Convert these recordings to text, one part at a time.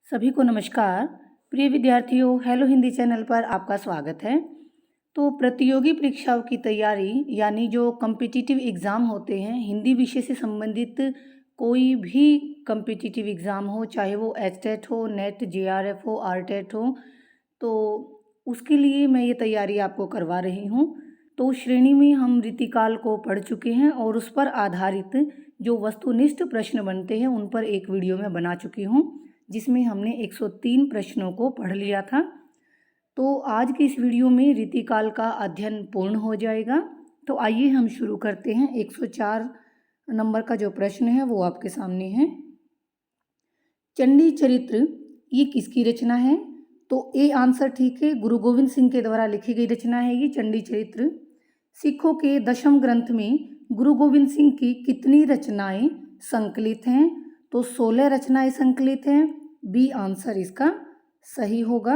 सभी को नमस्कार। प्रिय विद्यार्थियों, हेलो हिंदी चैनल पर आपका स्वागत है। तो प्रतियोगी परीक्षाओं की तैयारी यानी जो कॉम्पिटिटिव एग्ज़ाम होते हैं, हिंदी विषय से संबंधित कोई भी कॉम्पिटिटिव एग्ज़ाम हो, चाहे वो एचटेट हो, नेट, जेआरएफ हो, आरटेट हो, तो उसके लिए मैं ये तैयारी आपको करवा रही हूँ। तो उस श्रेणी में हम रीतिकाल को पढ़ चुके हैं और उस पर आधारित जो वस्तुनिष्ठ प्रश्न बनते हैं उन पर एक वीडियो में बना चुकी हूँ, जिसमें हमने 103 प्रश्नों को पढ़ लिया था। तो आज की इस वीडियो में रीतिकाल का अध्ययन पूर्ण हो जाएगा। तो आइए हम शुरू करते हैं। 104 नंबर का जो प्रश्न है वो आपके सामने है। चंडी चरित्र ये किसकी रचना है? तो ए आंसर ठीक है, गुरु गोविंद सिंह के द्वारा लिखी गई रचना है ये चंडी चरित्र। सिखों के दशम ग्रंथ में गुरु गोविंद सिंह की कितनी रचनाएं संकलित हैं? तो 16 रचनाएं संकलित हैं। बी आंसर इसका सही होगा।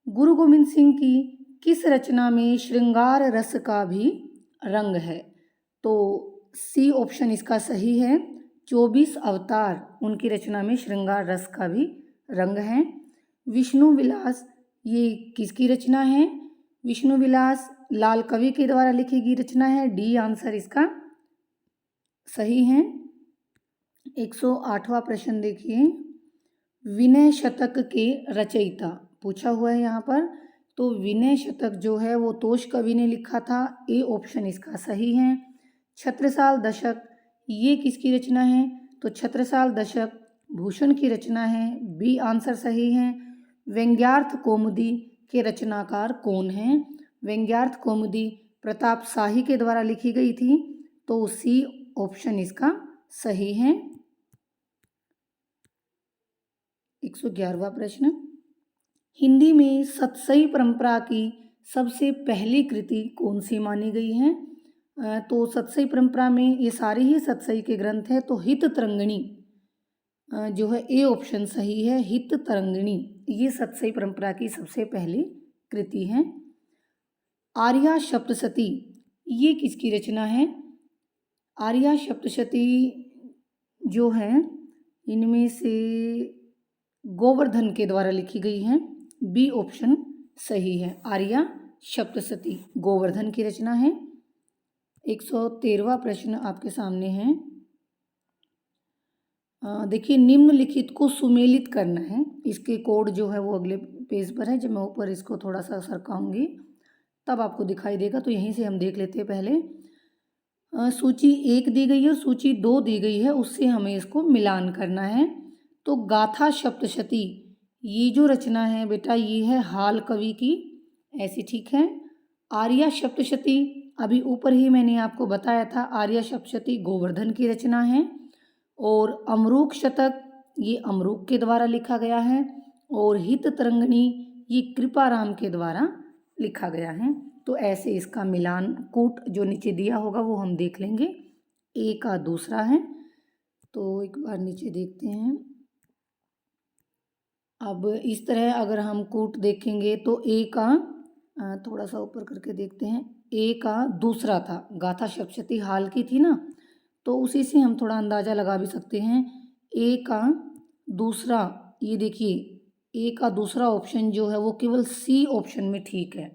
गुरु गोविंद सिंह की किस रचना में श्रृंगार रस का भी रंग है? तो सी ऑप्शन इसका सही है। 24 अवतार उनकी रचना में श्रृंगार रस का भी रंग है। विष्णु विलास ये किसकी रचना है? विष्णु विलास लाल कवि के द्वारा लिखी गई रचना है। डी आंसर इसका सही है। 108वां प्रश्न देखिए। विनय शतक के रचयिता पूछा हुआ है यहाँ पर। तो विनय शतक जो है वो तोष कवि ने लिखा था। ए ऑप्शन इसका सही है। छत्रसाल दशक ये किसकी रचना है? तो छत्रसाल दशक भूषण की रचना है। बी आंसर सही है। व्यंग्यार्थ कौमुदी के रचनाकार कौन हैं? व्यंग्यार्थ कौमुदी प्रताप शाही के द्वारा लिखी गई थी। तो सी ऑप्शन इसका सही है। 111वां प्रश्न। हिंदी में सतसई परंपरा की सबसे पहली कृति कौन सी मानी गई है? तो सतसई परंपरा में ये सारे ही सतसई के ग्रंथ हैं। तो हित तरंगिणी जो है ए ऑप्शन सही है। हित तरंगिणी ये सतसई परंपरा की सबसे पहली कृति है। आर्या सप्तशती ये किसकी रचना है? आर्या सप्तशती जो है इनमें से गोवर्धन के द्वारा लिखी गई है। बी ऑप्शन सही है। आर्या सप्तशती गोवर्धन की रचना है। 113वां प्रश्न आपके सामने है। देखिए, निम्नलिखित को सुमेलित करना है। इसके कोड जो है वो अगले पेज पर है। जब मैं ऊपर इसको थोड़ा सा सरकाऊंगी तब आपको दिखाई देगा। तो यहीं से हम देख लेते हैं पहले। सूची 1 दी गई है और सूची 2 दी गई है, उससे हमें इसको मिलान करना है। तो गाथा सप्तशती ये जो रचना है बेटा ये है हाल कवि की, ऐसी ठीक है। आर्या सप्तशती अभी ऊपर ही मैंने आपको बताया था, आर्या सप्तशती गोवर्धन की रचना है। और अमरूक शतक ये अमरूक के द्वारा लिखा गया है। और हित तरंगिणी ये कृपाराम के द्वारा लिखा गया है। तो ऐसे इसका मिलान कूट जो नीचे दिया होगा वो हम देख लेंगे। ए का दूसरा है। तो एक बार नीचे देखते हैं। अब इस तरह अगर हम कूट देखेंगे तो ए का थोड़ा सा ऊपर करके देखते हैं। ए का दूसरा था, गाथा सप्तशती हाल की थी ना, तो उसी से हम थोड़ा अंदाज़ा लगा भी सकते हैं। ए का दूसरा ये देखिए, ए का दूसरा ऑप्शन जो है वो केवल सी ऑप्शन में ठीक है।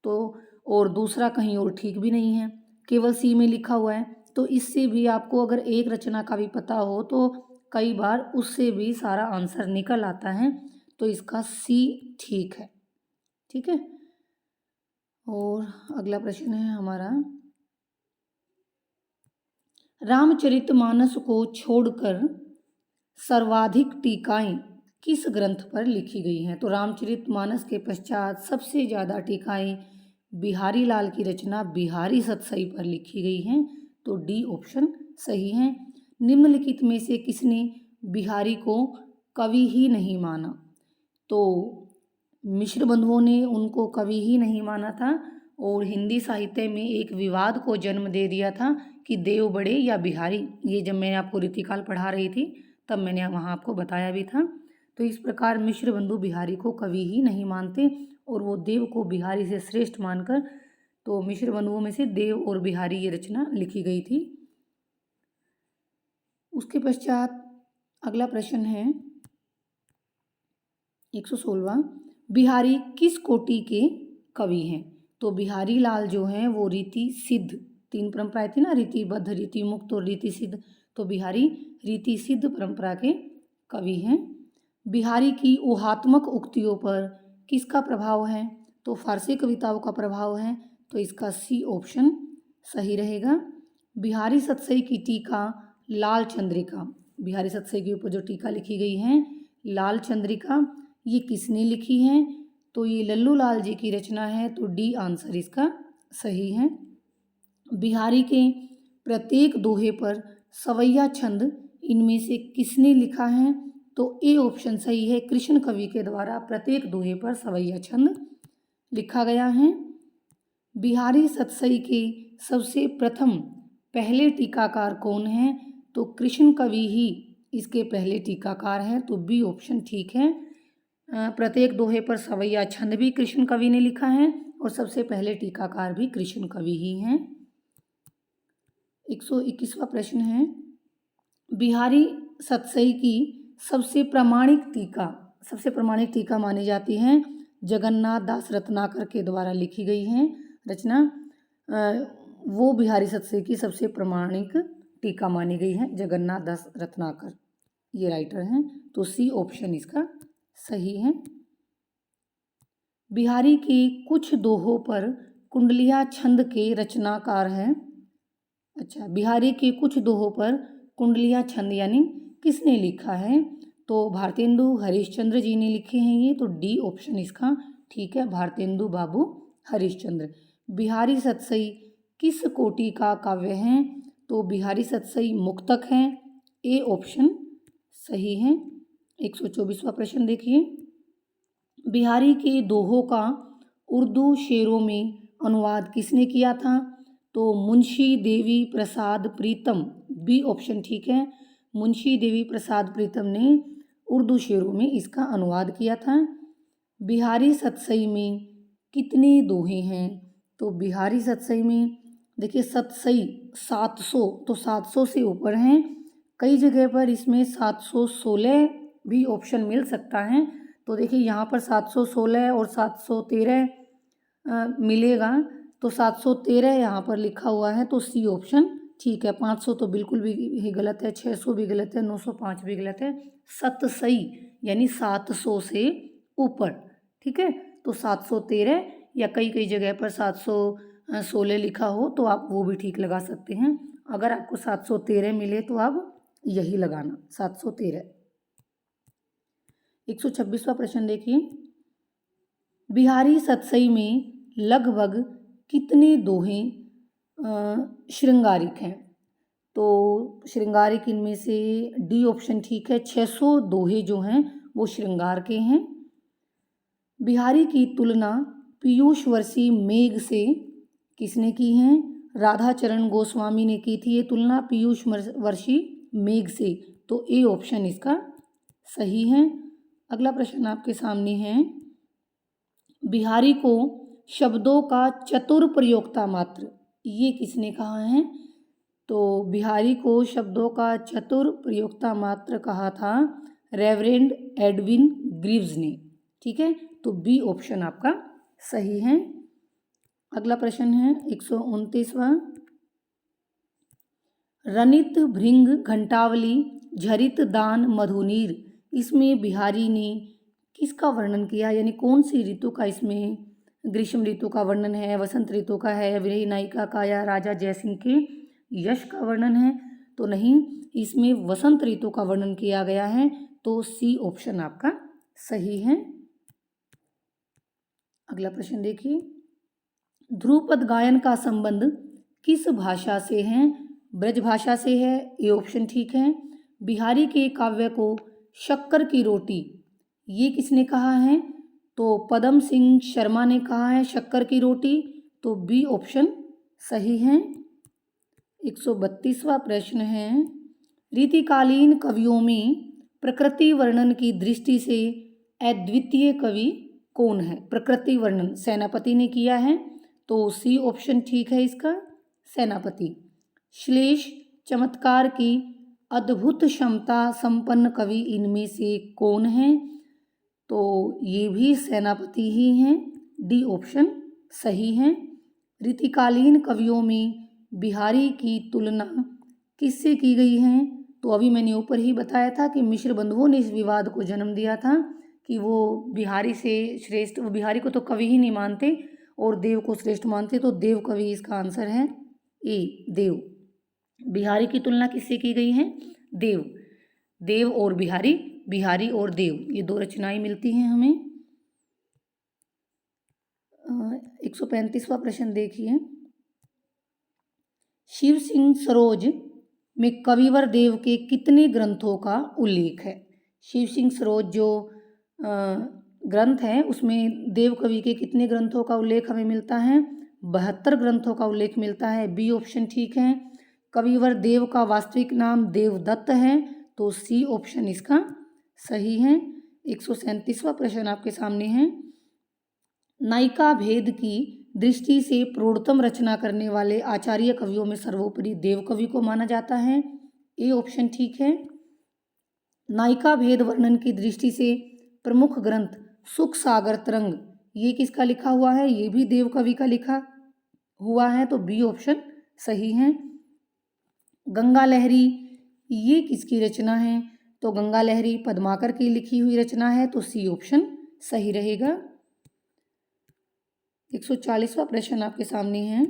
तो और दूसरा कहीं और ठीक भी नहीं है, केवल सी में लिखा हुआ है। तो इससे भी आपको अगर एक रचना का भी पता हो तो कई बार उससे भी सारा आंसर निकल आता है। तो इसका सी ठीक है। ठीक है। और अगला प्रश्न है हमारा, रामचरितमानस को छोड़कर सर्वाधिक टीकाएं किस ग्रंथ पर लिखी गई हैं? तो रामचरितमानस के पश्चात सबसे ज़्यादा टीकाएं बिहारी लाल की रचना बिहारी सतसई पर लिखी गई हैं। तो डी ऑप्शन सही है। निम्नलिखित में से किसने बिहारी को कवि ही नहीं माना? तो मिश्र बंधुओं ने उनको कवि ही नहीं माना था और हिंदी साहित्य में एक विवाद को जन्म दे दिया था कि देव बड़े या बिहारी। ये जब मैंने आपको रीतिकाल पढ़ा रही थी तब मैंने वहाँ आपको बताया भी था। तो इस प्रकार मिश्र बंधु बिहारी को कवि ही नहीं मानते और वो देव को बिहारी से श्रेष्ठ मानकर तो मिश्र बंधुओं में से देव और बिहारी ये रचना लिखी गई थी। उसके पश्चात अगला प्रश्न है, 116वां, बिहारी किस कोटि के कवि हैं? तो बिहारी लाल जो हैं वो रीति सिद्ध, 3 परंपराएं थी ना, रीतिबद्ध, रीति मुक्त और रीति सिद्ध, तो बिहारी रीति सिद्ध परंपरा के कवि हैं। बिहारी की ऊहात्मक उक्तियों पर किसका प्रभाव है? तो फारसी कविताओं का प्रभाव है, तो इसका सी ऑप्शन सही रहेगा। बिहारी सतसई की टीका लाल चंद्रिका, बिहारी सतसई के ऊपर जो टीका लिखी गई है लाल चंद्रिका, ये किसने लिखी है? तो ये लल्लू लाल जी की रचना है, तो डी आंसर इसका सही है। बिहारी के प्रत्येक दोहे पर सवैया छंद इनमें से किसने लिखा है? तो ए ऑप्शन सही है, कृष्ण कवि के द्वारा प्रत्येक दोहे पर सवैया छंद लिखा गया है। बिहारी सतसई के सबसे प्रथम पहले टीकाकार कौन है? तो कृष्ण कवि ही इसके पहले टीकाकार हैं, तो बी ऑप्शन ठीक है। प्रत्येक दोहे पर सवैया छंद भी कृष्ण कवि ने लिखा है और सबसे पहले टीकाकार भी कृष्ण कवि ही हैं। 121वां प्रश्न है, बिहारी सतसई की सबसे प्रमाणिक टीका मानी जाती है जगन्नाथ दास रत्नाकर के द्वारा लिखी गई है रचना, वो बिहारी सतसई की सबसे प्रमाणिक टीका मानी गई है जगन्नाथ दास रत्नाकर, ये राइटर हैं, तो सी ऑप्शन इसका सही है। बिहारी के कुछ दोहों पर कुंडलिया छंद के रचनाकार हैं। अच्छा, बिहारी के कुछ दोहों पर कुंडलिया छंद यानी किसने लिखा है? तो भारतेंदु हरिश्चंद्र जी ने लिखे हैं ये, तो डी ऑप्शन इसका ठीक है, भारतेंदु बाबू हरिश्चंद्र। बिहारी सतसई किस कोटि का काव्य है? तो बिहारी सतसई मुक्तक हैं, ए ऑप्शन सही है। 124वां प्रश्न देखिए, बिहारी के दोहों का उर्दू शेरों में अनुवाद किसने किया था? तो मुंशी देवी प्रसाद प्रीतम, बी ऑप्शन ठीक है, मुंशी देवी प्रसाद प्रीतम ने उर्दू शेरों में इसका अनुवाद किया था। बिहारी सतसई में कितने दोहे हैं? तो बिहारी सतसई में देखिए सतसई 700, तो 700 से ऊपर हैं, कई जगह पर इसमें 716 भी ऑप्शन मिल सकता है, तो देखिए यहाँ पर 716 और 713 मिलेगा, तो 713 यहाँ पर लिखा हुआ है, तो सी ऑप्शन ठीक है। 500 तो बिल्कुल भी गलत है, 600 भी गलत है, 905 भी गलत है, सतसई यानी 700 से ऊपर, ठीक है, तो 713 या कई कई जगह पर 716 लिखा हो तो आप वो भी ठीक लगा सकते हैं। अगर आपको 713 मिले तो आप यही लगाना 713। 126वां प्रश्न देखिए, बिहारी सतसई में लगभग कितने दोहे श्रृंगारिक हैं? तो श्रृंगारिक इनमें से डी ऑप्शन ठीक है, 600 दोहे जो हैं वो श्रृंगार के हैं। बिहारी की तुलना पीयूष वर्षी मेघ से किसने की है? राधाचरण गोस्वामी ने की थी ये तुलना पीयूष वर्षी मेघ से, तो ए ऑप्शन इसका सही है। अगला प्रश्न आपके सामने है, बिहारी को शब्दों का चतुर प्रयोक्ता मात्र ये किसने कहा है? तो बिहारी को शब्दों का चतुर प्रयोक्ता मात्र कहा था रेवरेंड एडविन ग्रीव्स ने, ठीक है, तो बी ऑप्शन आपका सही है। अगला प्रश्न है 129वां, रनित भृंग घंटावली झरित दान मधुनीर, इसमें बिहारी ने किसका वर्णन किया, यानी कौन सी ऋतु का इसमें ग्रीष्म ऋतु का वर्णन है, वसंत ऋतु का है, विरही नायिका का या राजा जयसिंह के यश का वर्णन है? तो नहीं, इसमें वसंत ऋतु का वर्णन किया गया है, तो सी ऑप्शन आपका सही है। अगला प्रश्न देखिए, ध्रुपद गायन का संबंध किस भाषा से है? ब्रज भाषा से है, ये ऑप्शन ठीक है। बिहारी के काव्य को शक्कर की रोटी ये किसने कहा है? तो पदम सिंह शर्मा ने कहा है शक्कर की रोटी, तो बी ऑप्शन सही है। 132वां प्रश्न है, रीतिकालीन कवियों में प्रकृति वर्णन की दृष्टि से अद्वितीय कवि कौन है? प्रकृति वर्णन सेनापति ने किया है, तो सी ऑप्शन ठीक है इसका, सेनापति। श्लेष चमत्कार की अद्भुत क्षमता संपन्न कवि इनमें से कौन है? तो ये भी सेनापति ही हैं, डी ऑप्शन सही है। रीतिकालीन कवियों में बिहारी की तुलना किससे की गई है? तो अभी मैंने ऊपर ही बताया था कि मिश्र बंधुओं ने इस विवाद को जन्म दिया था कि वो बिहारी से श्रेष्ठ, वो बिहारी को तो कवि ही नहीं मानते और देव को श्रेष्ठ मानते, तो देव कवि इसका आंसर है ए, देव। बिहारी की तुलना किससे की गई है? देव। देव और बिहारी, बिहारी और देव, ये दो रचनाएं मिलती हैं हमें। 135वां प्रश्न देखिए। शिव सिंह सरोज में कविवर देव के कितने ग्रंथों का उल्लेख है? शिव सिंह सरोज जो ग्रंथ है उसमें देव कवि के कितने ग्रंथों का उल्लेख हमें मिलता है? 72 ग्रंथों का उल्लेख मिलता है, बी ऑप्शन ठीक है। कविवर देव का वास्तविक नाम देवदत्त है, तो सी ऑप्शन इसका सही है। 137वां प्रश्न आपके सामने है। नायिका भेद की दृष्टि से प्रौढ़तम रचना करने वाले आचार्य कवियों में सर्वोपरि देव कवि को माना जाता है, ए ऑप्शन ठीक है। नायिका भेद वर्णन की दृष्टि से प्रमुख ग्रंथ सुख सागर तरंग, ये किसका लिखा हुआ है? ये भी देव कवि का लिखा हुआ है, तो बी ऑप्शन सही है। गंगा लहरी ये किसकी रचना है? तो गंगा लहरी पद्माकर की लिखी हुई रचना है, तो सी ऑप्शन सही रहेगा। 140वां प्रश्न आपके सामने है।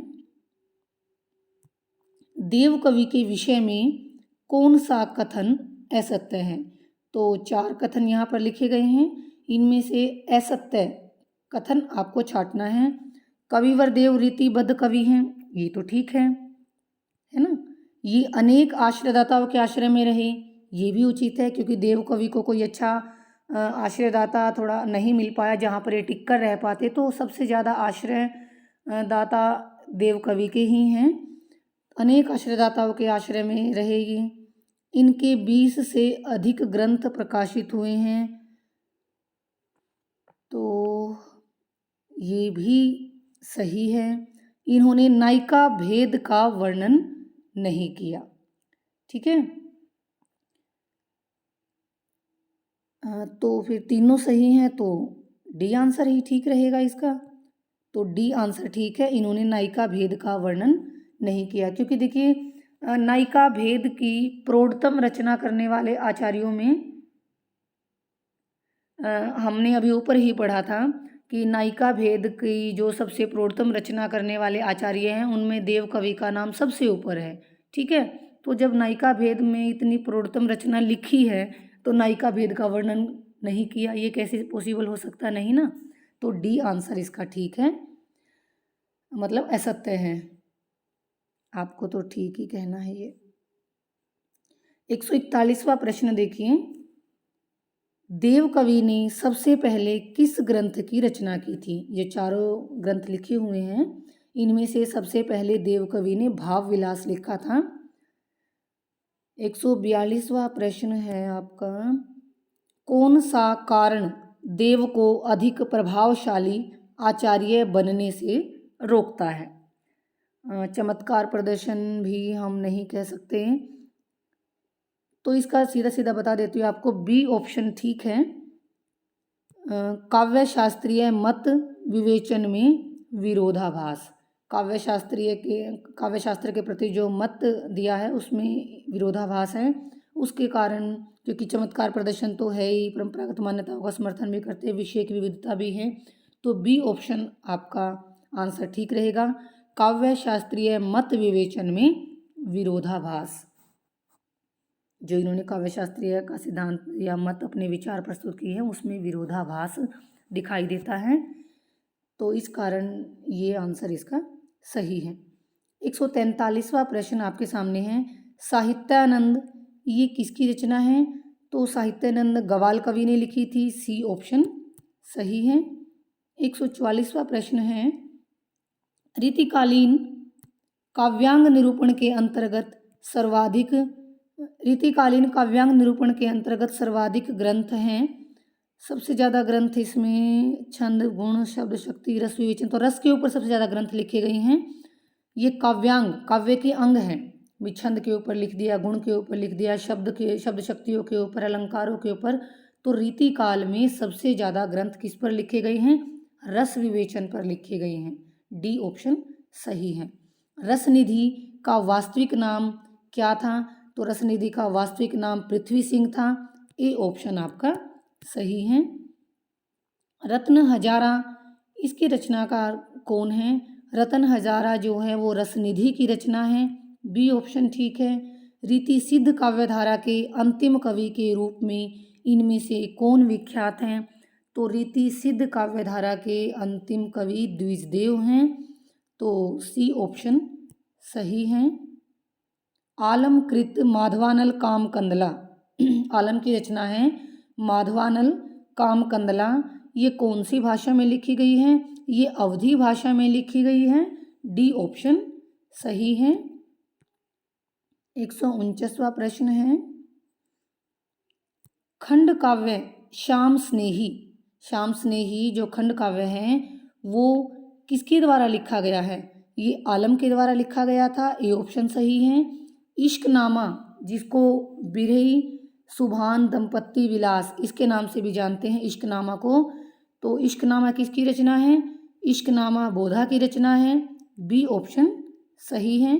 देव कवि के विषय में कौन सा कथन असत्य है? तो 4 कथन यहाँ पर लिखे गए हैं, इनमें से असत्य कथन आपको छांटना है। कविवर देव रीतिबद्ध कवि हैं, ये तो ठीक है ना। ये अनेक आश्रयदाताओं के आश्रय में रहे, ये भी उचित है, क्योंकि देव कवि को कोई अच्छा आश्रयदाता थोड़ा नहीं मिल पाया जहाँ पर ये टिक कर रह पाते, तो सबसे ज़्यादा आश्रय दाता देव कवि के ही हैं। अनेक आश्रयदाताओं के आश्रय में रहेगी। इनके 20 से अधिक ग्रंथ प्रकाशित हुए हैं, तो ये भी सही है। इन्होंने नायिका भेद का वर्णन नहीं किया, ठीक है। तो फिर तीनों सही हैं, तो डी आंसर ही ठीक रहेगा इसका। तो डी आंसर ठीक है, इन्होंने नायिका भेद का वर्णन नहीं किया, क्योंकि देखिए नायिका भेद की प्रौढ़तम रचना करने वाले आचार्यों में हमने अभी ऊपर ही पढ़ा था कि नायिका भेद की जो सबसे प्रौढ़तम रचना करने वाले आचार्य हैं उनमें देव कवि का नाम सबसे ऊपर है, ठीक है। तो जब नायिका भेद में इतनी प्रौढ़तम रचना लिखी है तो नायिका भेद का वर्णन नहीं किया, ये कैसे पॉसिबल हो सकता? नहीं ना। तो डी आंसर इसका ठीक है, मतलब असत्य है। आपको तो ठीक ही कहना है ये। 141वां प्रश्न देखिए। देव कवि ने सबसे पहले किस ग्रंथ की रचना की थी? ये चारों ग्रंथ लिखे हुए हैं, इनमें से सबसे पहले देव कवि ने भाव विलास लिखा था। 142वां प्रश्न है आपका। कौन सा कारण देव को अधिक प्रभावशाली आचार्य बनने से रोकता है? चमत्कार प्रदर्शन भी हम नहीं कह सकते, तो इसका सीधा सीधा बता देती हूँ आपको, बी ऑप्शन ठीक है। काव्य शास्त्रीय मत विवेचन में विरोधाभास, काव्य शास्त्र के प्रति जो मत दिया है उसमें विरोधाभास है, उसके कारण, क्योंकि चमत्कार प्रदर्शन तो है ही, परंपरागत मान्यताओं का समर्थन भी करते हैं, विषय की विविधता भी है, तो बी ऑप्शन आपका आंसर ठीक रहेगा। काव्य शास्त्रीय मत विवेचन में विरोधाभास, जो इन्होंने काव्य शास्त्रीय का सिद्धांत या मत अपने विचार प्रस्तुत किए हैं उसमें विरोधाभास दिखाई देता है, तो इस कारण ये आंसर इसका सही है। 143वां प्रश्न आपके सामने है। साहित्यानंद ये किसकी रचना है? तो साहित्यानंद गवाल कवि ने लिखी थी, सी ऑप्शन सही है। 144वां प्रश्न है। रीतिकालीन काव्यांग निरूपण के अंतर्गत सर्वाधिक ग्रंथ हैं। सबसे ज़्यादा ग्रंथ इसमें छंद, गुण, शब्द शक्ति, रस विवेचन, तो रस के ऊपर सबसे ज़्यादा ग्रंथ लिखे गए हैं। ये काव्यांग काव्य के अंग हैं, भी छंद के ऊपर लिख दिया, गुण के ऊपर लिख दिया, शब्द शक्तियों के ऊपर, अलंकारों के ऊपर, तो रीति काल में सबसे ज़्यादा ग्रंथ किस पर लिखे गए हैं? रस विवेचन पर लिखे गए हैं। डी ऑप्शन सही है। रसनिधि का वास्तविक नाम क्या था? तो रसनिधि का वास्तविक नाम पृथ्वी सिंह था। ए ऑप्शन आपका सही है। रत्न हजारा, इसके रचनाकार कौन है? रतन हजारा जो है वो रसनिधि की रचना है। बी ऑप्शन ठीक है। रीति सिद्ध काव्यधारा के अंतिम कवि के रूप में इनमें से कौन विख्यात हैं? तो रीति सिद्ध काव्यधारा के अंतिम कवि द्विजदेव हैं। तो सी ऑप्शन सही है। आलमकृत माधवानल काम कंदला, आलम की रचना है माधवानल काम कंदला। ये कौन सी भाषा में लिखी गई है? ये अवधी भाषा में लिखी गई है। डी ऑप्शन सही है। 149वां प्रश्न है, खंड काव्य श्याम स्नेही, श्याम स्नेही जो खंड काव्य है वो किसके द्वारा लिखा गया है? ये आलम के द्वारा लिखा गया था। ए ऑप्शन सही है। इश्कनामा, जिसको बिरही सुभान दंपत्ति विलास इसके नाम से भी जानते हैं इश्कनामा को, तो इश्कनामा किसकी रचना है? इश्कनामा बोधा की रचना है। बी ऑप्शन सही है।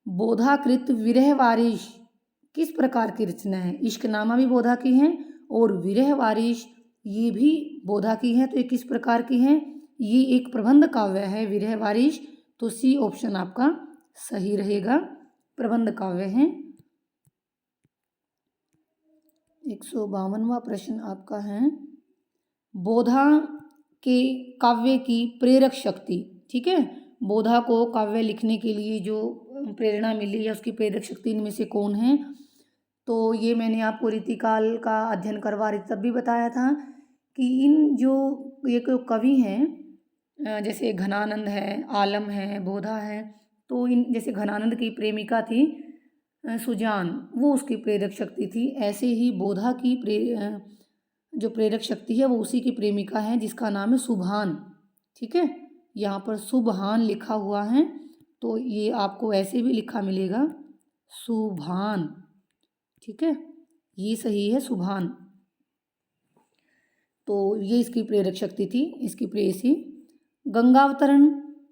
बोधाकृत विरह वारिश किस प्रकार की रचना है? इश्कनामा भी बोधा की है और विरह वारिश ये भी बोधा की है। तो ये किस प्रकार की है? ये एक प्रबंध काव्य है विरह वारिश। तो सी ऑप्शन आपका सही रहेगा, प्रबंध काव्य है। 152वां प्रश्न आपका है, बोधा के काव्य की प्रेरक शक्ति, ठीक है, बोधा को काव्य लिखने के लिए जो प्रेरणा मिली या उसकी प्रेरक शक्ति इनमें से कौन है? तो ये मैंने आपको रीतिकाल का अध्ययन करवा रही तब भी बताया था कि इन जो ये कवि हैं जैसे घनानंद है, आलम है, बोधा है, तो इन जैसे घनानंद की प्रेमिका थी सुजान, वो उसकी प्रेरक शक्ति थी। ऐसे ही बोधा की जो प्रेरक शक्ति है वो उसी की प्रेमिका है जिसका नाम है सुभान, ठीक है। यहाँ पर सुभान लिखा हुआ है तो ये आपको ऐसे भी लिखा मिलेगा सुभान, ठीक है, ये सही है सुभान। तो ये इसकी प्रेरक शक्ति थी, इसकी प्रेयसी। गंगावतरण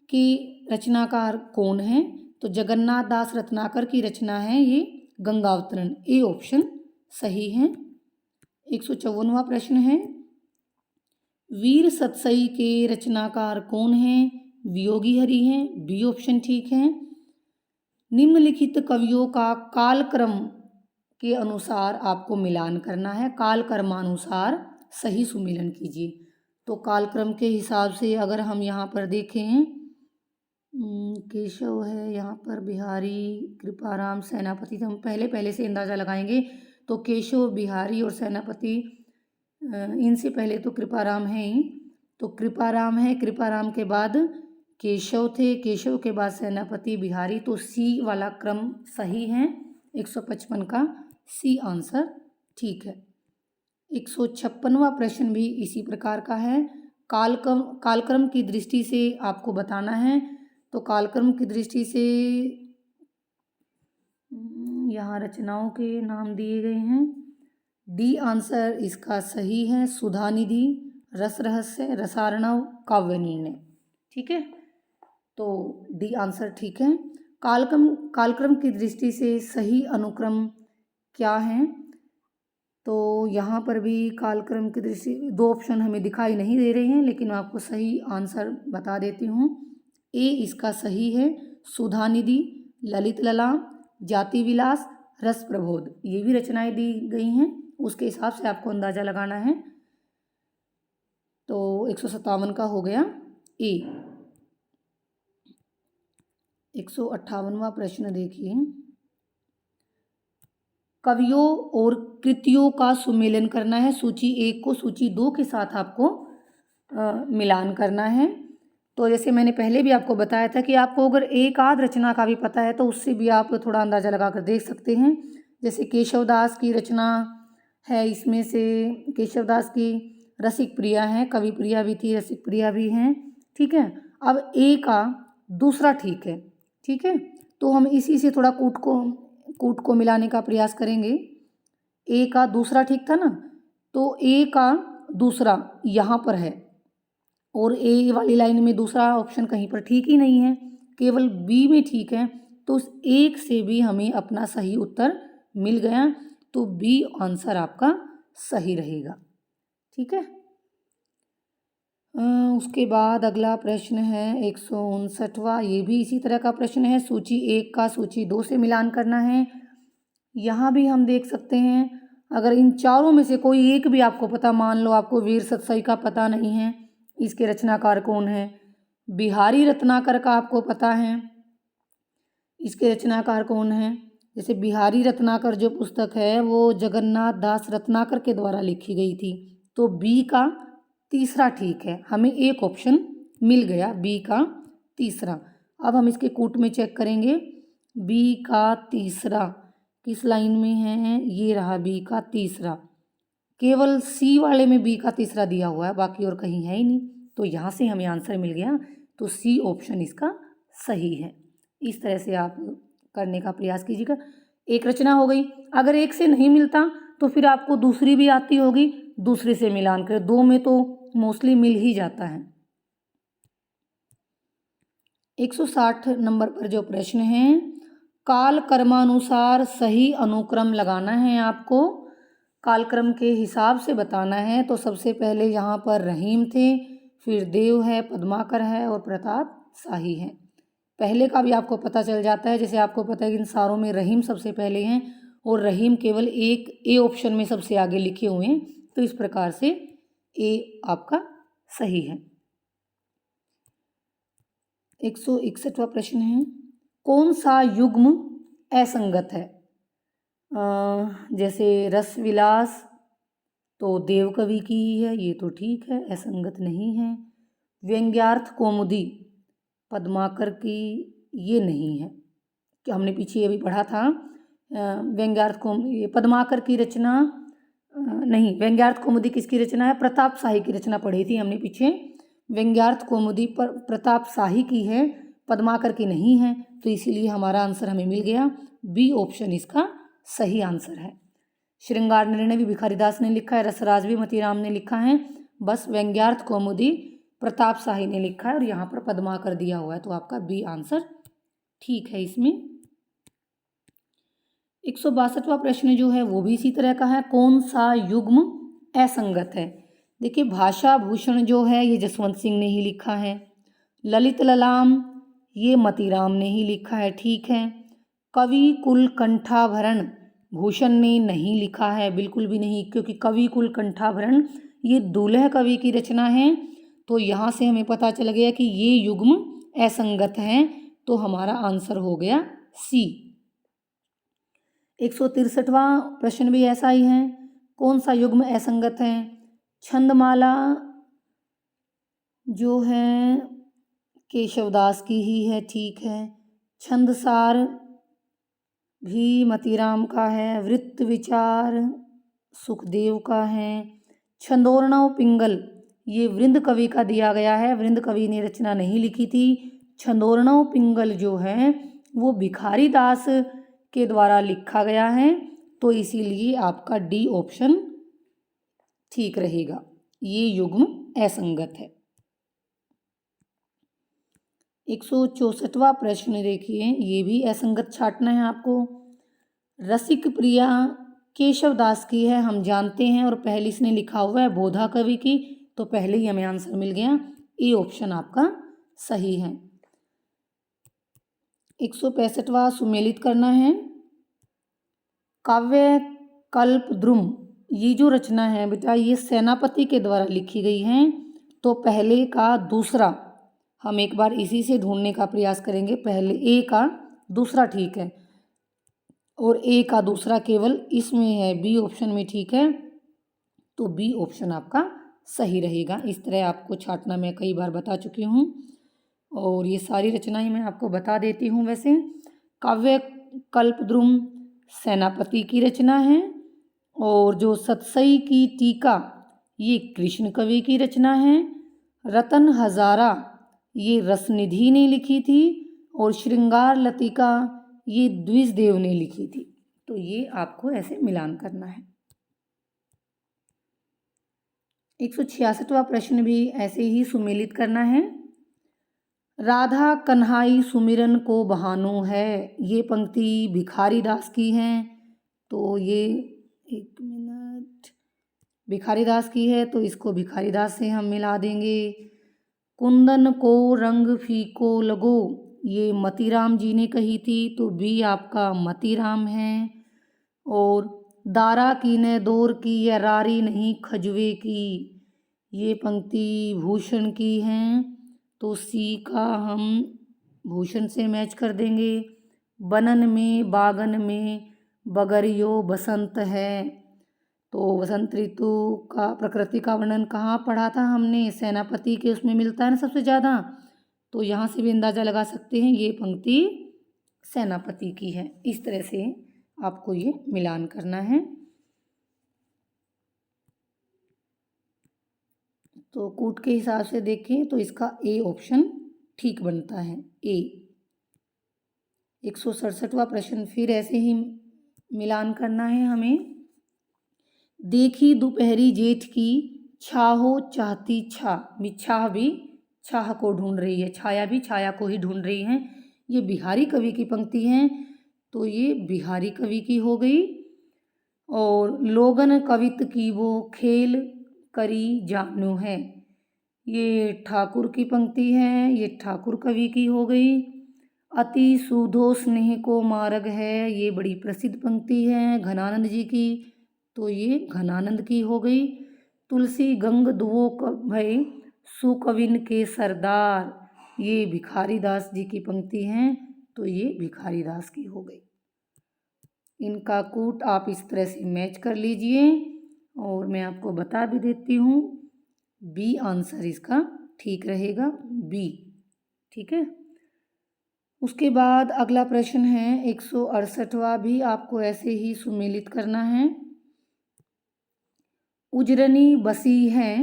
की रचनाकार कौन है? तो जगन्नाथ दास रत्नाकर की रचना है ये गंगावतरण। ए ऑप्शन सही है। 154वां प्रश्न है, वीर सतसई के रचनाकार कौन है? वियोगी हरि हैं। बी ऑप्शन ठीक है। निम्नलिखित कवियों का कालक्रम के अनुसार आपको मिलान करना है, कालक्रमानुसार सही सुमेलन कीजिए। तो कालक्रम के हिसाब से अगर हम यहाँ पर देखें, केशव है, यहाँ पर बिहारी, कृपाराम, सेनापति, तो हम पहले से अंदाज़ा लगाएंगे। तो केशव, बिहारी और सेनापति, इनसे पहले तो कृपाराम है ही, तो कृपाराम है, कृपाराम के बाद केशव थे, केशव के बाद सेनापति, बिहारी, तो सी वाला क्रम सही है। 155 का सी आंसर ठीक है। 156वां प्रश्न भी इसी प्रकार का है, कालक्रम की दृष्टि से आपको बताना है। तो कालक्रम की दृष्टि से यहाँ रचनाओं के नाम दिए गए हैं। डी आंसर इसका सही है, सुधानिधि, रस रहस्य, रसार्णव, काव्य निर्णय, ठीक है। तो डी आंसर ठीक है। कालक्रम की दृष्टि से सही अनुक्रम क्या है? तो यहाँ पर भी कालक्रम की दृष्टि दो ऑप्शन हमें दिखाई नहीं दे रहे हैं, लेकिन मैं आपको सही आंसर बता देती हूँ। ए इसका सही है, सुधानिधि, ललित लला, जाति विलास, रस प्रबोध, ये भी रचनाएं दी गई हैं, उसके हिसाब से आपको अंदाज़ा लगाना है। तो 157 का हो गया ए। 158वां प्रश्न देखिए, कवियों और कृतियों का सुमेलन करना है। सूची 1 को सूची 2 के साथ आपको मिलान करना है। तो जैसे मैंने पहले भी आपको बताया था कि आपको अगर एक आध रचना का भी पता है तो उससे भी आप थोड़ा अंदाज़ा लगा कर देख सकते हैं। जैसे केशवदास की रचना है, इसमें से केशवदास की रसिक प्रिया है, कवि प्रिया भी थी, रसिक प्रिया भी हैं, ठीक है। अब ए का दूसरा ठीक है, ठीक है, तो हम इसी से थोड़ा कूट को मिलाने का प्रयास करेंगे। ए का दूसरा ठीक था ना, तो ए का दूसरा यहाँ पर है और ए वाली लाइन में दूसरा ऑप्शन कहीं पर ठीक ही नहीं है, केवल बी में ठीक है। तो उस एक से भी हमें अपना सही उत्तर मिल गया, तो बी आंसर आपका सही रहेगा। ठीक है। उसके बाद अगला प्रश्न है 159वां। ये भी इसी तरह का प्रश्न है। सूची 1 का सूची 2 से मिलान करना है। यहाँ भी हम देख सकते हैं, अगर इन चारों में से कोई एक भी आपको पता, मान लो आपको वीर सतसाई का पता नहीं है, इसके रचनाकार कौन है, बिहारी रत्नाकर का आपको पता है, इसके रचनाकार कौन है। जैसे बिहारी रत्नाकर जो पुस्तक है वो जगन्नाथ दास रत्नाकर के द्वारा लिखी गई थी, तो बी का तीसरा ठीक है, हमें एक ऑप्शन मिल गया बी का तीसरा। अब हम इसके कूट में चेक करेंगे, बी का तीसरा किस लाइन में है, ये रहा बी का तीसरा। केवल सी वाले में बी का तीसरा दिया हुआ है, बाकी और कहीं है ही नहीं, तो यहाँ से हमें आंसर मिल गया, तो सी ऑप्शन इसका सही है। इस तरह से आप करने का प्रयास कीजिएगा। एक रचना हो गई, अगर एक से नहीं मिलता तो फिर आपको दूसरी भी आती होगी, दूसरे से मिलान करें, दो में तो मोस्टली मिल ही जाता है। 160 नंबर पर जो प्रश्न है, काल कर्मानुसार सही अनुक्रम लगाना है आपको, कालक्रम के हिसाब से बताना है। तो सबसे पहले यहाँ पर रहीम थे, फिर देव है, पद्माकर है और प्रताप शाही है। पहले का भी आपको पता चल जाता है, जैसे आपको पता है कि इन सारों में रहीम सबसे पहले हैं और रहीम केवल एक ए ऑप्शन में सबसे आगे लिखे हुए हैं, तो इस प्रकार से ए आपका सही है। 161वां प्रश्न है, कौन सा युग्म असंगत है। जैसे रस विलास तो देव कवि की ही है, ये तो ठीक है, असंगत नहीं है। व्यंग्यार्थ कौमुदी पद्माकर की, ये नहीं है, कि हमने पीछे ये भी पढ़ा था। व्यंग्यार्थ ये पद्माकर की रचना नहीं, व्यंग्यार्थ कौमुदी किसकी रचना है, प्रताप शाही की रचना पढ़ी थी हमने पीछे। व्यंग्यार्थ कौमुदी पर प्रताप शाही की है, पद्माकर की नहीं है, तो इसीलिए हमारा आंसर हमें मिल गया, बी ऑप्शन इसका सही आंसर है। श्रृंगार निर्णय भी भिखारीदास ने लिखा है, रसराज भी मतीराम ने लिखा है, बस व्यंग्यार्थ कौमुदी प्रताप शाही ने लिखा है और यहाँ पर पद्माकर दिया हुआ है, तो आपका बी आंसर ठीक है इसमें। 162वां प्रश्न जो है वो भी इसी तरह का है, कौन सा युग्म असंगत है। देखिए, भाषा भूषण जो है ये जसवंत सिंह ने ही लिखा है, ललित ललाम ये मतीराम ने ही लिखा है, ठीक है। कवि कुल कंठाभरण भूषण ने नहीं लिखा है, बिल्कुल भी नहीं, क्योंकि कवि कुल कंठाभरण ये दूल्हे कवि की रचना है, तो यहाँ से हमें पता चल गया कि ये युग्म असंगत है, तो हमारा आंसर हो गया सी। 163वां प्रश्न भी ऐसा ही है, कौन सा युग्म असंगत है। छंदमाला जो है केशवदास की ही है, ठीक है। छंदसार भी मतीराम का है, वृत्त विचार सुखदेव का है। छंदोर्णव पिंगल ये वृंद कवि का दिया गया है, वृंद कवि ने रचना नहीं लिखी थी। छंदोर्णव पिंगल जो है वो भिखारी दास के द्वारा लिखा गया है, तो इसीलिए आपका डी ऑप्शन ठीक रहेगा, ये युग्म असंगत है। 164वां प्रश्न देखिए, ये भी असंगत छांटना है आपको। रसिक प्रिया केशवदास की है, हम जानते हैं, और पहले इसने लिखा हुआ है बोधा कवि की, तो पहले ही हमें आंसर मिल गया, ए ऑप्शन आपका सही है। 165वां सुमेलित करना है। काव्य कल्प द्रुम ये जो रचना है बेटा, ये सेनापति के द्वारा लिखी गई है, तो पहले का दूसरा हम एक बार इसी से ढूंढने का प्रयास करेंगे। पहले ए का दूसरा ठीक है और ए का दूसरा केवल इसमें है, बी ऑप्शन में ठीक है, तो बी ऑप्शन आपका सही रहेगा। इस तरह आपको छांटना मैं कई बार बता चुकी हूँ और ये सारी रचनाएं मैं आपको बता देती हूँ। वैसे काव्य कल्पद्रुम सेनापति की रचना है और जो सतसई की टीका ये कृष्ण कवि की रचना है। रतन हजारा ये रसनिधि ने लिखी थी और श्रृंगार लतिका ये द्विजदेव ने लिखी थी, तो ये आपको ऐसे मिलान करना है। 166वां प्रश्न भी ऐसे ही सुमेलित करना है। राधा कन्हाई सुमिरन को बहानो है, ये पंक्ति भिखारी दास की है। तो ये एक मिनट, भिखारी दास की है तो इसको भिखारी दास से हम मिला देंगे। कुंदन को रंग फीको लगो, ये मतीराम जी ने कही थी, तो बी आपका मतीराम है। और दारा की ने दौर की, या रारी नहीं खजुए की, ये पंक्ति भूषण की हैं, तो सी का हम भूषण से मैच कर देंगे। बनन में बागन में बगरियो बसंत है, तो बसंत ऋतु का प्रकृति का वर्णन कहाँ पढ़ा था हमने, सेनापति के उसमें मिलता है ना सबसे ज़्यादा। तो यहाँ से भी अंदाज़ा लगा सकते हैं ये पंक्ति सेनापति की है। इस तरह से आपको ये मिलान करना है। तो कूट के हिसाब से देखें तो इसका ए ऑप्शन ठीक बनता है, ए। 167वां प्रश्न फिर ऐसे ही मिलान करना है हमें। देखी दोपहरी जेठ की, छाहो चाहती छा, छाह भी छाह को ढूंढ रही है, छाया भी छाया को ही ढूंढ रही है। ये बिहारी कवि की पंक्ति है, तो ये बिहारी कवि की हो गई। और लोगन कवित की वो खेल करी जानू है, ये ठाकुर की पंक्ति है, ये ठाकुर कवि की हो गई। अति सूधो स्नेह को मार्ग है, ये बड़ी प्रसिद्ध पंक्ति है घनानंद जी की, तो ये घनानंद की हो गई। तुलसी गंग दुओ भय सुकविन के सरदार, ये भिखारी दास जी की पंक्ति हैं, तो ये भिखारी दास की हो गई। इनका कूट आप इस तरह से मैच कर लीजिए। और मैं आपको बता भी देती हूँ, बी आंसर इसका ठीक रहेगा, बी। ठीक है। उसके बाद अगला प्रश्न है 168वां, भी आपको ऐसे ही सुमेलित करना है। उजरनी बसी है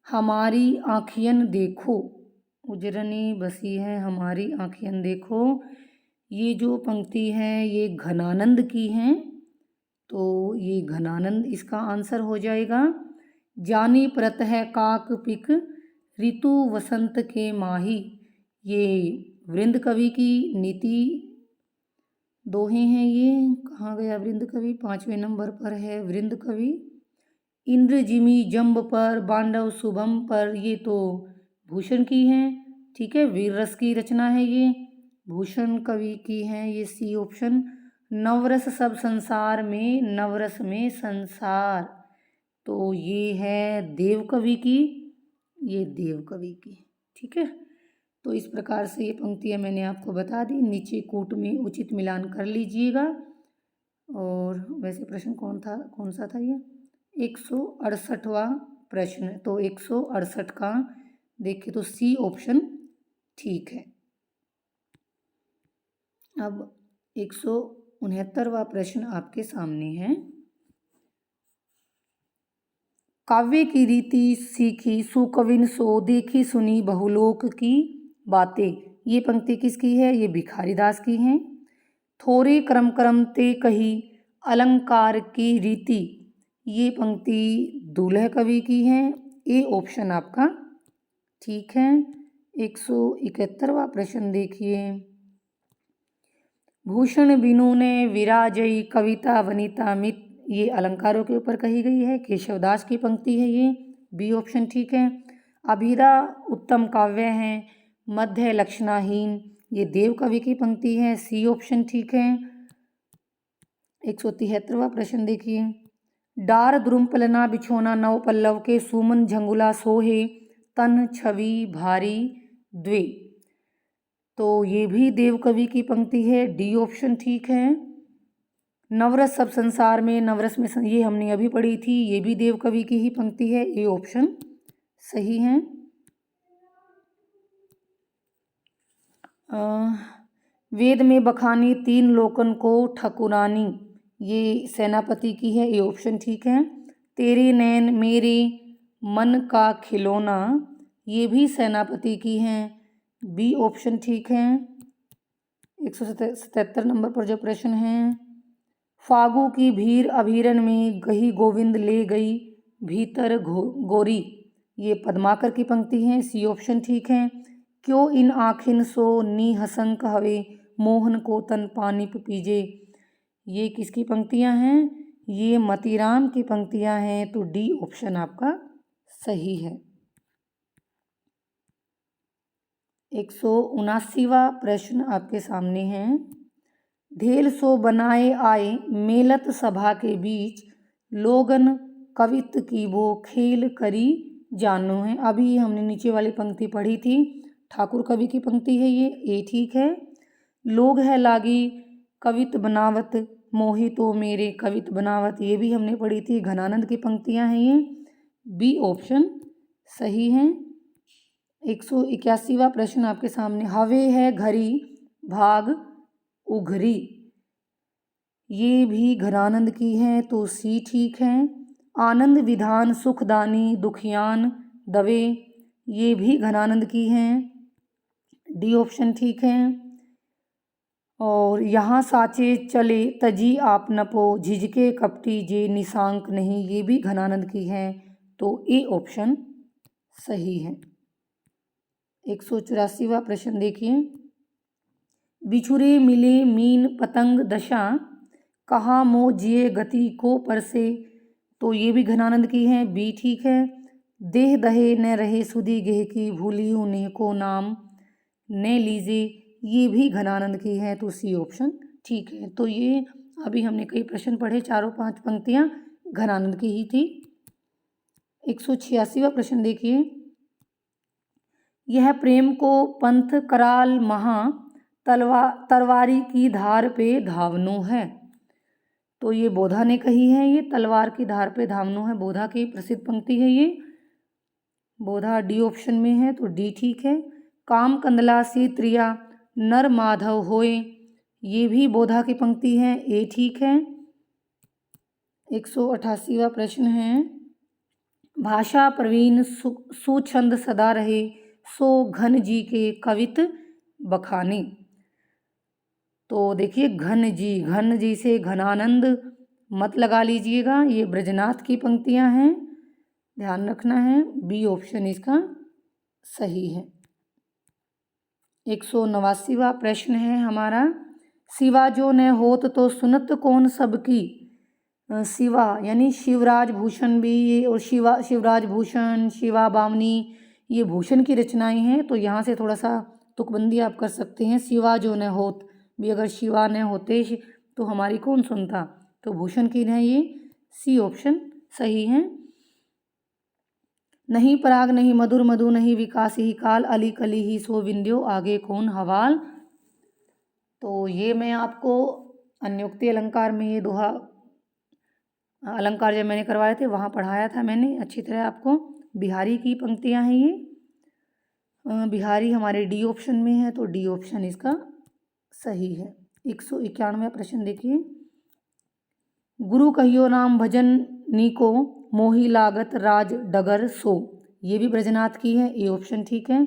हमारी आँखियन देखो, उजरनी बसी है हमारी आँखियन देखो, ये जो पंक्ति है ये घनानंद की हैं, तो ये घनानंद इसका आंसर हो जाएगा। जानी प्रत है काक पिक ऋतु वसंत के माही, ये वृंद कवि की नीति दोहे हैं। ये कहाँ गया वृंद कवि, 5वें नंबर पर है वृंद कवि। इंद्र जिमी जम्ब पर बांडव शुभम पर, ये तो भूषण की हैं। ठीक है, वीर रस की रचना है, ये भूषण कवि की हैं, ये सी ऑप्शन। नवरस सब संसार में, नवरस में संसार, तो ये है देव कवि की, ये देव कवि की। ठीक है, तो इस प्रकार से ये पंक्तियाँ मैंने आपको बता दी, नीचे कूट में उचित मिलान कर लीजिएगा। और वैसे प्रश्न कौन सा था ये, 168वां प्रश्न, तो 168 का देखिए तो सी ऑप्शन ठीक है। अब 169वां प्रश्न आपके सामने है। काव्य की रीति सीखी सुकविन सो, देखी सुनी बहुलोक की बातें, ये पंक्ति किसकी है, ये भिखारी दास की हैं। थोरे क्रम क्रम ते कही अलंकार की रीति, ये पंक्ति दूल्हे कवि की हैं, ए ऑप्शन आपका ठीक है। 171वां प्रश्न देखिए। भूषण बिनु ने विराजई कविता वनिता मित, ये अलंकारों के ऊपर कही गई है, केशवदास की पंक्ति है, ये बी ऑप्शन ठीक है। अभिधा उत्तम काव्य है, मध्य लक्षणाहीन, ये देव कवि की पंक्ति है, सी ऑप्शन ठीक है। 173वां प्रश्न देखिए। डार द्रुम पलना बिछोना नव पल्लव के, सुमन झंगुला सोहे तन छवि भारी द्वे, तो ये भी देव कवि की पंक्ति है, डी ऑप्शन ठीक है। नवरस सब संसार में, नवरस में ये हमने अभी पढ़ी थी, ये भी देव कवि की ही पंक्ति है, ए ऑप्शन सही है। वेद में बखानी तीन लोकन को ठकुरानी, ये सेनापति की है, ए ऑप्शन ठीक है। तेरे नैन मेरे मन का खिलौना, ये भी सेनापति की हैं, बी ऑप्शन ठीक है। 177 नंबर पर जो प्रश्न है, फागु की भीड़ अभीरन में गही गोविंद ले गई भीतर गोरी, ये पद्माकर की पंक्ति है, सी ऑप्शन ठीक है। क्यों इन आखिन सो नी हसंक हवे, मोहन को तन पानी पीजे, ये किसकी पंक्तियां हैं? ये मतीराम की पंक्तियां हैं, तो डी ऑप्शन आपका सही है। 179वां प्रश्न आपके सामने है। ढेल सो बनाए आए मेलत सभा के बीच, लोगन कवित की वो खेल करी जानो है। अभी हमने नीचे वाली पंक्ति पढ़ी थी, ठाकुर कवि की पंक्ति है ये ठीक है। लोग है लागी कवित बनावत, मोहि तो मेरे कवित बनावत, ये भी हमने पढ़ी थी, घनानंद की पंक्तियां हैं ये, बी ऑप्शन सही है। 181वां प्रश्न आपके सामने। हवे है घरी भाग उघरी, ये भी घनानंद की है, तो सी ठीक है। आनंद विधान सुखदानी दुखियान दवे, ये भी घनानंद की हैं, डी ऑप्शन ठीक है। और यहाँ साचे चले तजी आप नपो, झिझके कपटी जे निशांक नहीं, ये भी घनानंद की है, तो ए ऑप्शन सही है। 184वां प्रश्न देखिए। बिछुरे मिले मीन पतंग दशा, कहाँ मो जिए गति को परसे, तो ये भी घनानंद की है, बी ठीक है। देह दहे न रहे सुधी गेह की, भूली उन्हें को नाम न लीजे, ये भी घनानंद की है, तो सी ऑप्शन ठीक है। तो ये अभी हमने कई प्रश्न पढ़े, चारों पांच पंक्तियां घनानंद की ही थी। 186वां प्रश्न देखिए। यह प्रेम को पंथ कराल महा, तलवारी की धार पे धावनो है, तो ये बोधा ने कही है, ये तलवार की धार पे धावनो है, बोधा की प्रसिद्ध पंक्ति है ये, बोधा डी ऑप्शन में है, तो डी ठीक है। काम कंदला सी त्रिया नर माधव होए, ये भी बोधा की पंक्ति है, ए ठीक है। 188वां प्रश्न है। भाषा प्रवीण सुछंद सदा रहे, सो घन जी के कवित बखाने, तो देखिए घन जी से घनानंद मत लगा लीजिएगा, ये ब्रजनाथ की पंक्तियां हैं, ध्यान रखना है, बी ऑप्शन इसका सही है। 189वां प्रश्न है हमारा। शिवा जो न होत तो सुनत कौन सबकी, शिवा यानी शिवराज भूषण भी, और शिवराज भूषण, शिवा बामनी, ये भूषण की रचनाएं हैं, तो यहाँ से थोड़ा सा तुकबंदी आप कर सकते हैं। शिवा जो न होत भी, अगर शिवा न होते तो हमारी कौन सुनता, तो भूषण की है ये, सी ऑप्शन सही है। नहीं पराग नहीं मधुर मधु, नहीं विकास ही काल, अली कली ही सो विंध्यो, आगे कौन हवाल, तो ये मैं आपको अन्योक्ति अलंकार में ये दोहा अलंकार जब मैंने करवाए थे वहाँ पढ़ाया था मैंने अच्छी तरह आपको। बिहारी की पंक्तियाँ हैं ये, बिहारी हमारे डी ऑप्शन में है, तो डी ऑप्शन इसका सही है। 191वां प्रश्न देखिए। गुरु कहियो नाम भजन नीको, मोही लागत राज डगर सो, ये भी ब्रजनाथ की है, ए ऑप्शन ठीक है।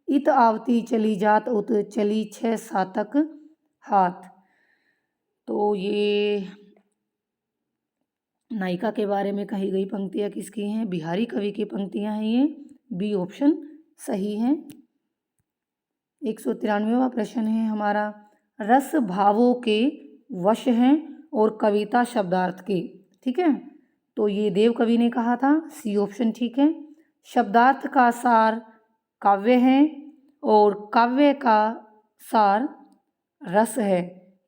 इत आवती चली जात उत, चली 6 सातक हाथ, तो ये नायिका के बारे में कही गई पंक्तियाँ किसकी हैं, बिहारी कवि की पंक्तियाँ हैं ये, बी ऑप्शन सही है। 193वां प्रश्न है हमारा। रस भावों के वश हैं और कविता शब्दार्थ के, ठीक है, तो ये देव कवि ने कहा था, सी ऑप्शन ठीक है। शब्दार्थ का सार काव्य है और काव्य का सार रस है,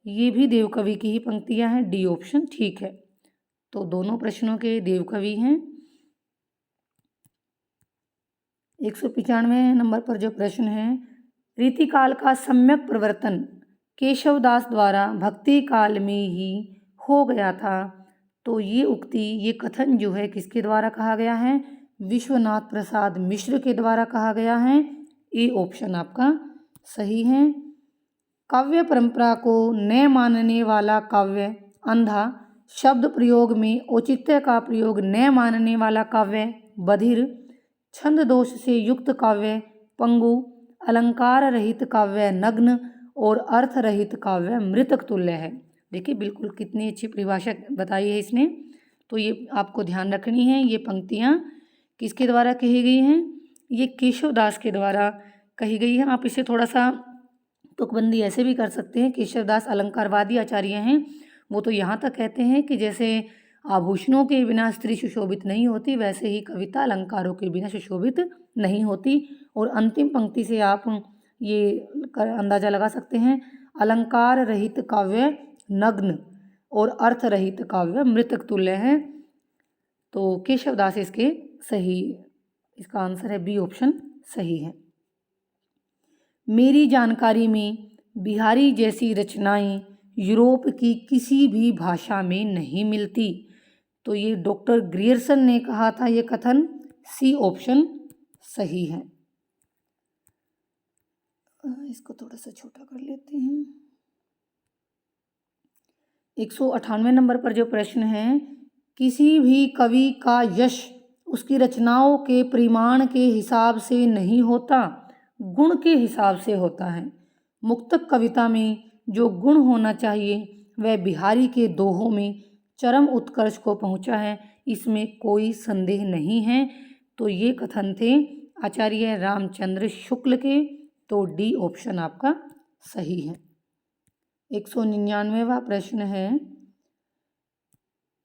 ये भी देव कवि की ही पंक्तियां हैं, डी ऑप्शन ठीक है। तो दोनों प्रश्नों के देव कवि हैं। 195 नंबर पर जो प्रश्न है। रीतिकाल का सम्यक प्रवर्तन केशवदास द्वारा भक्ति काल में ही हो गया था, तो ये उक्ति, ये कथन जो है किसके द्वारा कहा गया है, विश्वनाथ प्रसाद मिश्र के द्वारा कहा गया है, ए ऑप्शन आपका सही है। काव्य परंपरा को न मानने वाला काव्य अंधा, शब्द प्रयोग में औचित्य का प्रयोग न मानने वाला काव्य बधिर, छंद दोष से युक्त काव्य पंगु, अलंकार रहित काव्य नग्न और अर्थ रहित काव्य मृतक तुल्य है। देखिए बिल्कुल कितनी अच्छी परिभाषा बताई है इसने। तो ये आपको ध्यान रखनी है। ये पंक्तियाँ किसके द्वारा कही गई हैं? ये केशवदास के द्वारा कही गई है। आप इसे थोड़ा सा तुकबंदी ऐसे भी कर सकते हैं। केशवदास अलंकारवादी आचार्य हैं। वो तो यहाँ तक कहते हैं कि जैसे आभूषणों के बिना स्त्री सुशोभित नहीं होती, वैसे ही कविता अलंकारों के बिना सुशोभित नहीं होती। और अंतिम पंक्ति से आप ये अंदाजा लगा सकते हैं, अलंकार रहित काव्य नग्न और अर्थ रहित काव्य मृतक तुल्य है। तो केशवदास इसका आंसर है बी ऑप्शन सही है। मेरी जानकारी में बिहारी जैसी रचनाएं यूरोप की किसी भी भाषा में नहीं मिलती। तो ये डॉक्टर ग्रियर्सन ने कहा था, ये कथन सी ऑप्शन सही है। इसको थोड़ा सा छोटा कर लेते हैं। 198 नंबर पर जो प्रश्न है, किसी भी कवि का यश उसकी रचनाओं के परिमाण के हिसाब से नहीं होता, गुण के हिसाब से होता है। मुक्तक कविता में जो गुण होना चाहिए वह बिहारी के दोहों में चरम उत्कर्ष को पहुंचा है, इसमें कोई संदेह नहीं है। तो ये कथन थे आचार्य रामचंद्र शुक्ल के। तो डी ऑप्शन आपका सही है। 199वां प्रश्न है,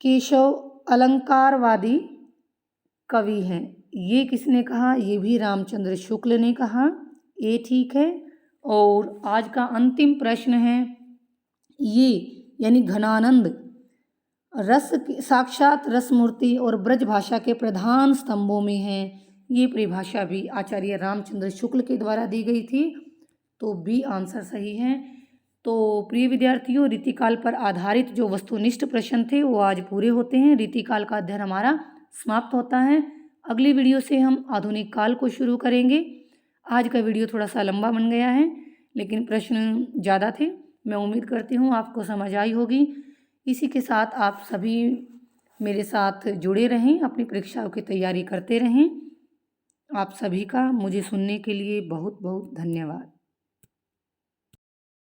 केशव अलंकारवादी कवि हैं, ये किसने कहा? ये भी रामचंद्र शुक्ल ने कहा। ये ठीक है। और आज का अंतिम प्रश्न है, ये यानी घनानंद रस साक्षात रसमूर्ति और ब्रज भाषा के प्रधान स्तंभों में है। ये परिभाषा भी आचार्य रामचंद्र शुक्ल के द्वारा दी गई थी। तो बी आंसर सही है। तो प्रिय विद्यार्थियों, रीतिकाल पर आधारित जो वस्तुनिष्ठ प्रश्न थे वो आज पूरे होते हैं। रीतिकाल का अध्ययन हमारा समाप्त होता है। अगली वीडियो से हम आधुनिक काल को शुरू करेंगे। आज का वीडियो थोड़ा सा लंबा बन गया है, लेकिन प्रश्न ज़्यादा थे। मैं उम्मीद करती हूँ आपको समझ आई होगी। इसी के साथ आप सभी मेरे साथ जुड़े रहें, अपनी परीक्षाओं की तैयारी करते रहें। आप सभी का मुझे सुनने के लिए बहुत बहुत धन्यवाद।